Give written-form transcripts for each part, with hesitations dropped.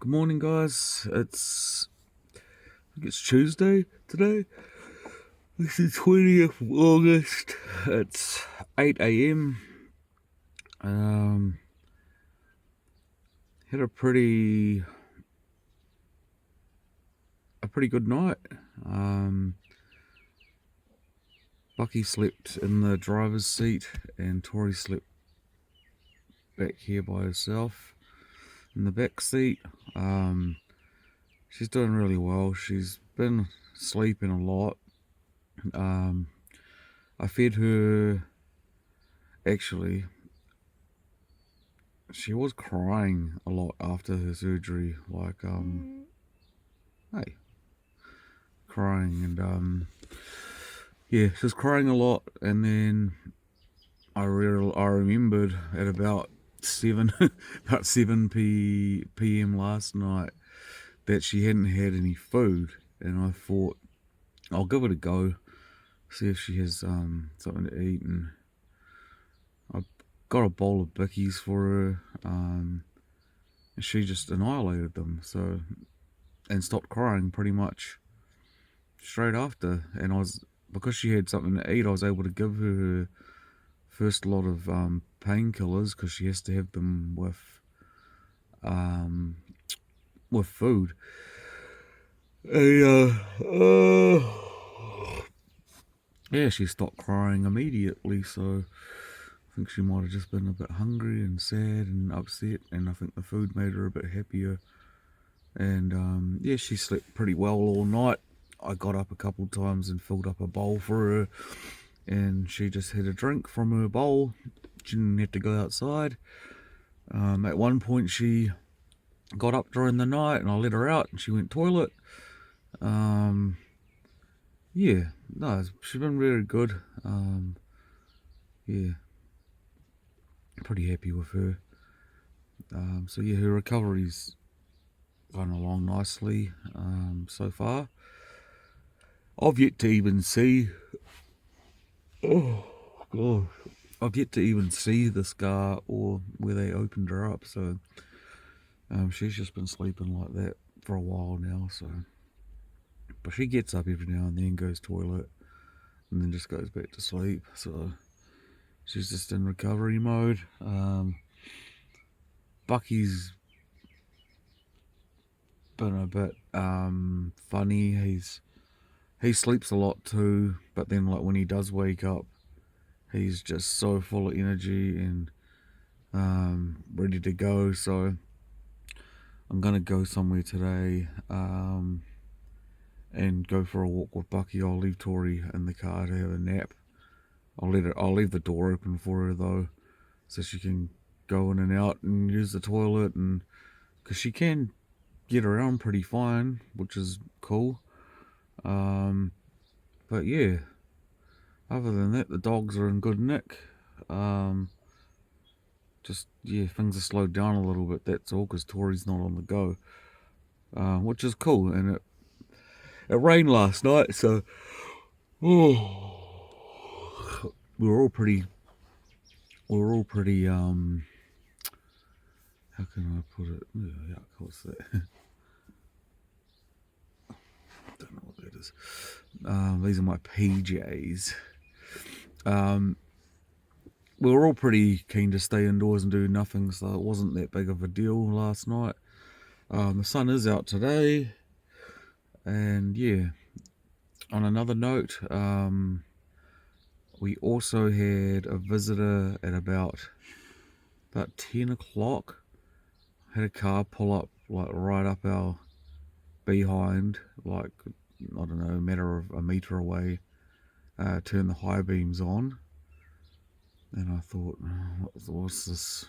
Good morning, guys. I think it's Tuesday today. This is 20th of August. It's 8 a.m. Had a pretty good night. Bucky slept in the driver's seat, and Tori slept back here by herself in the back seat. She's doing really well. She's been sleeping a lot. I fed her. Actually, she was crying a lot after her surgery. Hey, crying, and yeah, she was crying a lot. And then I remembered at about 7 about 7 p.m. last night that she hadn't had any food, and I thought I'll give it a go, see if she has something to eat. And I got a bowl of bickies for her, and she just annihilated them. And stopped crying pretty much straight after. And because she had something to eat, I was able to give her first lot of painkillers, because she has to have them with food. Yeah, she stopped crying immediately. So I think she might have just been a bit hungry and sad and upset, and I think the food made her a bit happier. And yeah, she slept pretty well all night. I got up a couple times and filled up a bowl for her, and she just had a drink from her bowl. She didn't have to go outside. At one point, she got up during the night, and I let her out, and she went toilet. Yeah, no, she's been very good. Yeah, pretty happy with her. So yeah, her recovery's gone along nicely so far. I've yet to even see. Oh god, I've yet to even see the scar or where they opened her up. So she's just been sleeping like that for a while now. So, but she gets up every now and then, goes toilet, and then just goes back to sleep. So she's just in recovery mode. Bucky's been a bit funny. He sleeps a lot too, but then like when he does wake up, he's just so full of energy and ready to go. So I'm gonna go somewhere today and go for a walk with Bucky. I'll leave Tori in the car to have a nap. I'll leave the door open for her though, so she can go in and out and use the toilet, and because she can get around pretty fine, which is cool. But yeah, other than that, the dogs are in good nick. Just yeah, things are slowed down a little bit. That's all, because Tori's not on the go, which is cool. And it rained last night, so oh, we were all pretty. How can I put it? Yeah, what's that? Don't know what that is. These are my PJs. We were all pretty keen to stay indoors and do nothing, so it wasn't that big of a deal last night. The sun is out today, and yeah. On another note, we also had a visitor at about 10 o'clock. Had a car pull up like right up our behind, like I don't know, a matter of a meter away. Turn the high beams on, and I thought, oh, what's this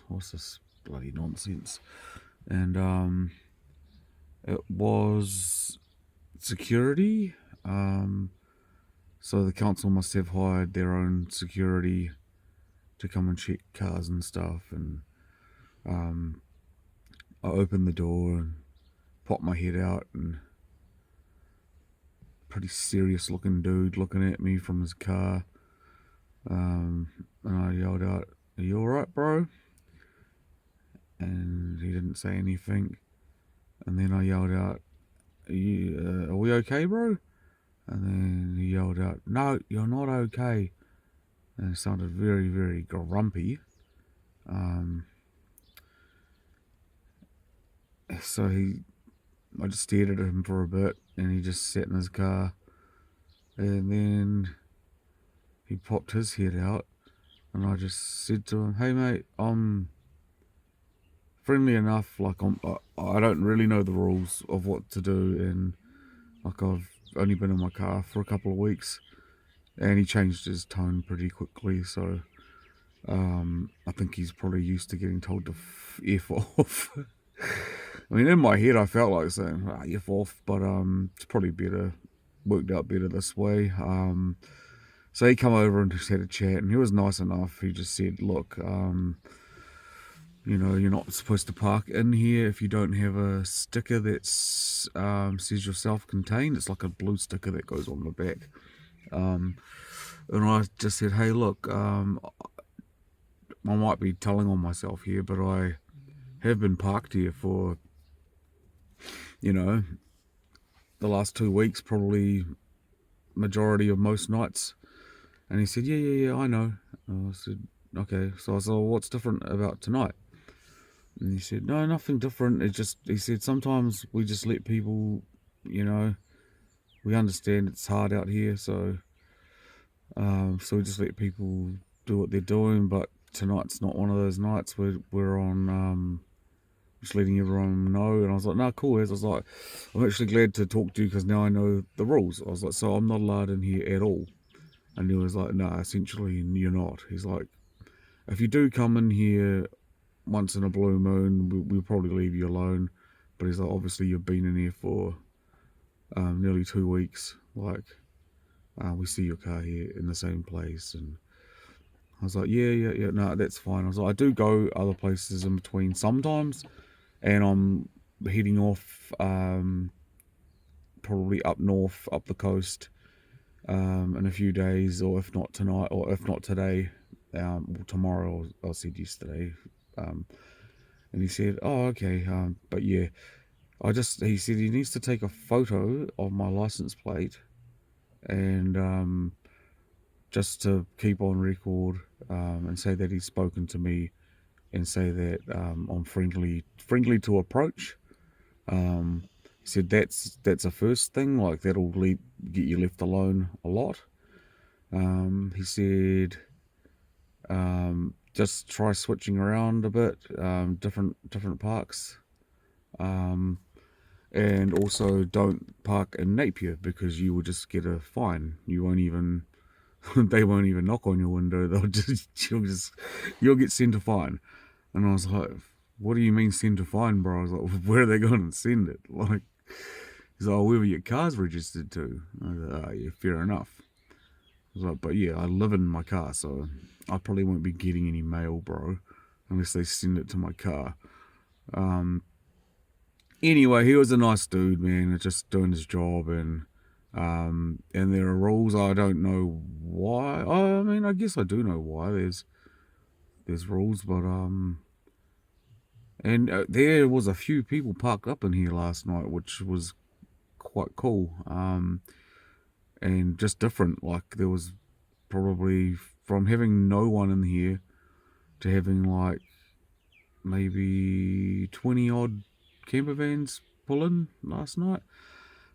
bloody nonsense? And it was security. So the council must have hired their own security to come and check cars and stuff. And I opened the door and popped my head out, and pretty serious looking dude looking at me from his car. And I yelled out, "Are you alright, bro?" And he didn't say anything. And then I yelled out, are we okay, bro? And then he yelled out, no, you're not okay. And it sounded very, very grumpy. So I just stared at him for a bit, and he just sat in his car. And then he popped his head out, and I just said to him, hey mate, I'm friendly enough, like I don't really know the rules of what to do, and like I've only been in my car for a couple of weeks. And he changed his tone pretty quickly, so I think he's probably used to getting told to F off. I mean, in my head I felt like saying, F off, but it's probably worked out better this way. So he come over and just had a chat, and he was nice enough. He just said, look, you know, you're not supposed to park in here if you don't have a sticker that says you're self-contained. It's like a blue sticker that goes on the back. And I just said, hey, look, I might be telling on myself here, but I have been parked here for, you know, the last 2 weeks, probably majority of most nights. And he said, yeah, I know. And I said, okay. So I said, well, what's different about tonight? And he said, no, nothing different. He said, sometimes we just let people, you know, we understand it's hard out here, so we just let people do what they're doing. But tonight's not one of those nights. We're on just letting everyone know. And I was like, no, cool. I was like, I'm actually glad to talk to you because now I know the rules. I was like, so I'm not allowed in here at all. And he was like, no, essentially you're not. He's like, if you do come in here once in a blue moon, we'll probably leave you alone. But he's like, obviously you've been in here for nearly 2 weeks. Like, we see your car here in the same place. And I was like, yeah, no, that's fine. I was like, I do go other places in between sometimes, and I'm heading off probably up north, up the coast, in a few days, or if not tonight, or if not today, well, tomorrow. I said yesterday, and he said, "Oh, okay, but yeah." He said he needs to take a photo of my license plate, and just to keep on record, and say that he's spoken to me, and say that I'm friendly to approach. He said that's a first thing, like that'll get you left alone a lot. He said just try switching around a bit, different parks, and also don't park in Napier because you will just get a fine. You won't even they won't even knock on your window. You'll get sent a fine. And I was like, what do you mean send a fine, bro? I was like, where are they going to send it? Like, he's like, wherever your car's registered to. I was like, oh, yeah, fair enough. I was like, but yeah, I live in my car, so I probably won't be getting any mail, bro, unless they send it to my car. Anyway, he was a nice dude, man, just doing his job, and there are rules. I don't know why. I mean, I guess I do know why. There's rules, but and there was a few people parked up in here last night, which was quite cool. And just different. Like, there was probably, from having no one in here to having like maybe 20 odd camper vans pull in last night.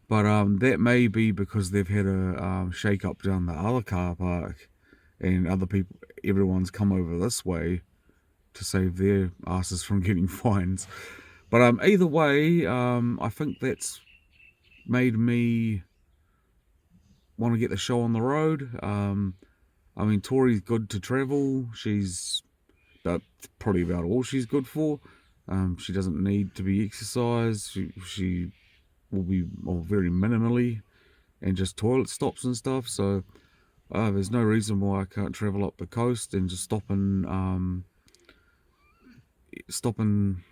But that may be because they've had a shake up down the other car park, and everyone's come over this way to save their asses from getting fines. But either way, I think that's made me want to get the show on the road. I mean, Tori's good to travel. That's probably about all she's good for. She doesn't need to be exercised. She will be very minimally, and just toilet stops and stuff. So there's no reason why I can't travel up the coast and just stop in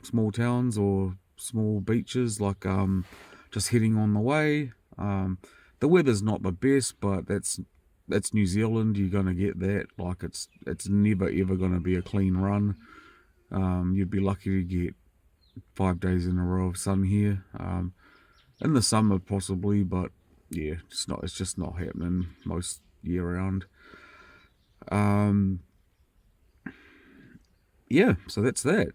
small towns or small beaches, like just heading on the way. The weather's not the best, but that's New Zealand. You're gonna get that. Like, it's never ever gonna be a clean run. You'd be lucky to get 5 days in a row of sun here. In the summer possibly, but yeah, it's just not happening most year round. Yeah, so that's that.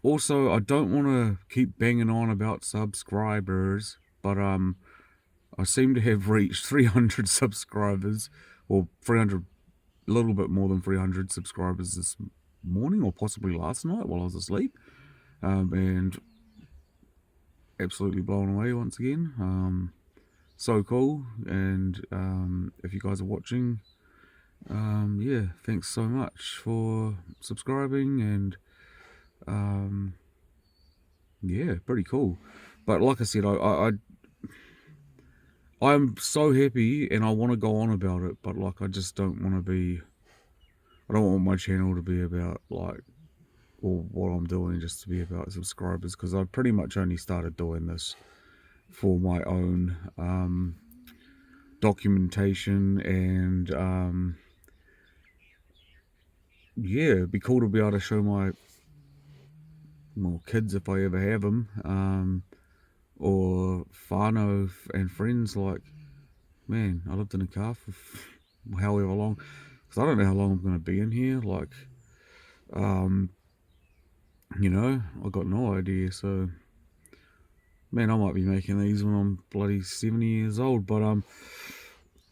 Also, I don't want to keep banging on about subscribers, but I seem to have reached 300 subscribers, or 300, a little bit more than 300 subscribers this morning, or possibly last night while I was asleep, and absolutely blown away once again. So cool, and if you guys are watching, yeah, thanks so much for subscribing, and yeah, pretty cool. But like I said, I'm so happy, and I want to go on about it, but like I just don't want to be. I don't want my channel to be about like, or what I'm doing just to be about subscribers, because I pretty much only started doing this for my own documentation, and yeah, it'd be cool to be able to show my kids, if I ever have them, or whānau and friends, like, man, I lived in a car for however long, because I don't know how long I'm going to be in here, like, you know, I got no idea. So man, I might be making these when I'm bloody 70 years old. But on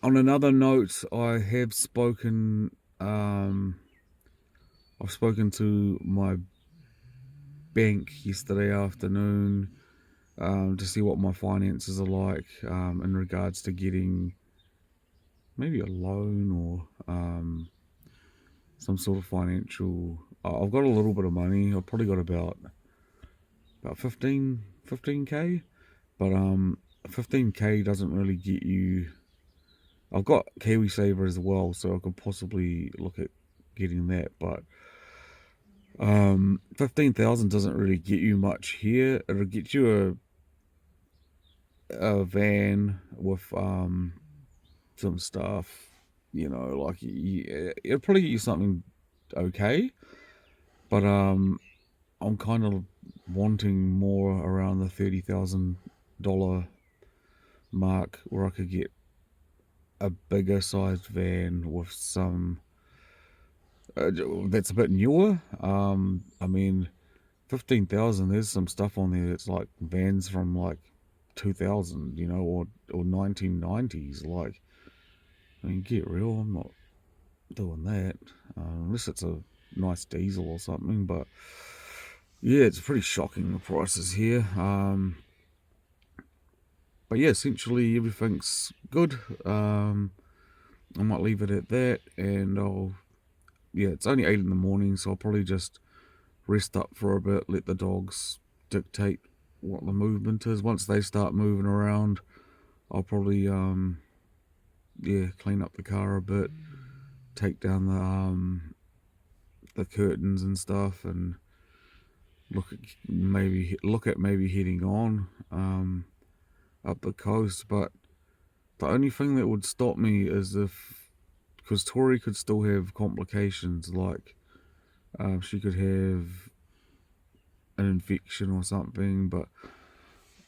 another note, I've spoken to my bank yesterday afternoon, to see what my finances are like, in regards to getting maybe a loan, or some sort of financial. I've got a little bit of money. I've probably got about 15k, but 15k doesn't really get you. I've got KiwiSaver as well, so I could possibly look at getting that, but 15,000 doesn't really get you much here. It'll get you a van with some stuff, you know, like, it'll probably get you something okay, but I'm kind of wanting more around the $30,000 mark, where I could get a bigger sized van with some that's a bit newer. I mean, 15,000. There's some stuff on there that's like vans from like 2000, you know, or 1990s. Like, I mean, get real. I'm not doing that, unless it's a nice diesel or something. But yeah, it's pretty shocking, the prices here. But yeah, essentially everything's good. I might leave it at that, and yeah, it's only 8 in the morning, so I'll probably just rest up for a bit, let the dogs dictate what the movement is. Once they start moving around, I'll probably yeah, clean up the car a bit, take down the curtains and stuff, and look at maybe heading on up the coast. But the only thing that would stop me is because Tori could still have complications, like she could have an infection or something. But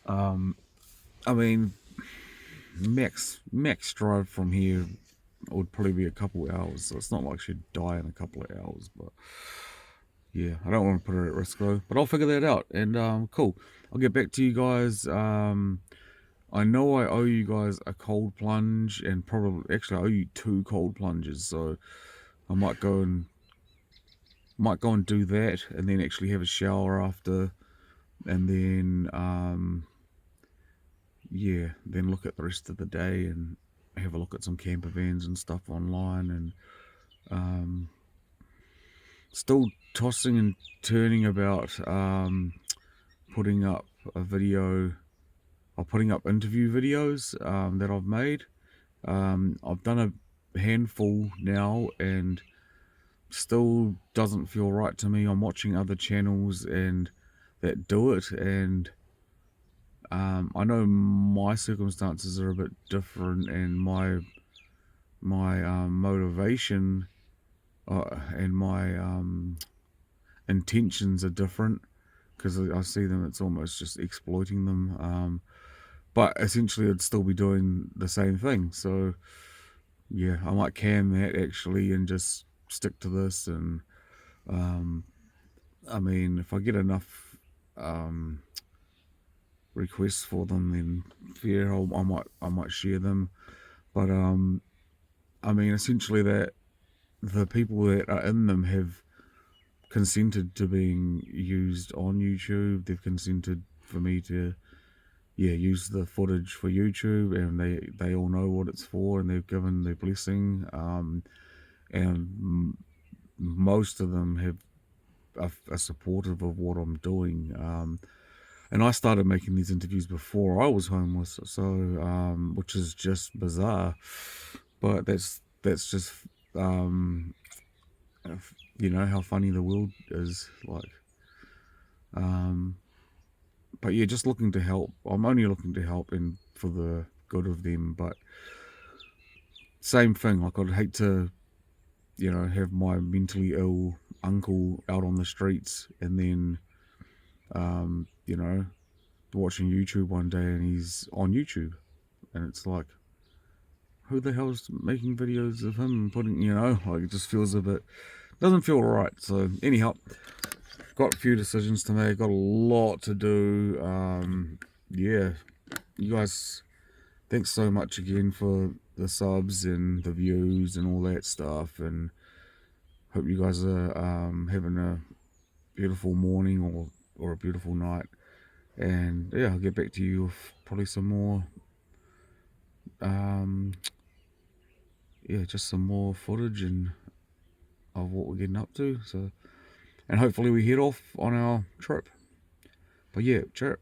I mean, max drive from here would probably be a couple hours, so it's not like she'd die in a couple of hours. But yeah, I don't want to put her at risk though, but I'll figure that out. And cool, I'll get back to you guys. I know I owe you guys a cold plunge, and probably actually I owe you 2 cold plunges, so I might go and do that, and then actually have a shower after, and then yeah, then look at the rest of the day and have a look at some camper vans and stuff online, and still tossing and turning about putting up a video, or putting up interview videos that I've made. I've done a handful now, and still doesn't feel right to me. I'm watching other channels and that do it, and I know my circumstances are a bit different, and my motivation and my intentions are different, because I see them, it's almost just exploiting them. But essentially, I'd still be doing the same thing. So yeah, I might can that actually and just stick to this. And I mean, if I get enough requests for them, then yeah, I might share them. But I mean, essentially, that the people that are in them have consented to being used on YouTube. They've consented for me to use the footage for YouTube, and they all know what it's for, and they've given their blessing. And most of them are supportive of what I'm doing. And I started making these interviews before I was homeless, so which is just bizarre. But that's just you know how funny the world is. Like, but yeah, just looking to help. I'm only looking to help and for the good of them. But same thing. Like, I'd hate to, you know, have my mentally ill uncle out on the streets and then, you know, watching YouTube one day and he's on YouTube, and it's like, who the hell's making videos of him putting, you know, like, it just feels a bit, doesn't feel right. So anyhow, got a few decisions to make, got a lot to do. Yeah, you guys, thanks so much again for the subs and the views and all that stuff, and hope you guys are having a beautiful morning or a beautiful night. And yeah, I'll get back to you with probably some more just some more footage and of what we're getting up to. So, and hopefully we head off on our trip. But yeah, chirp.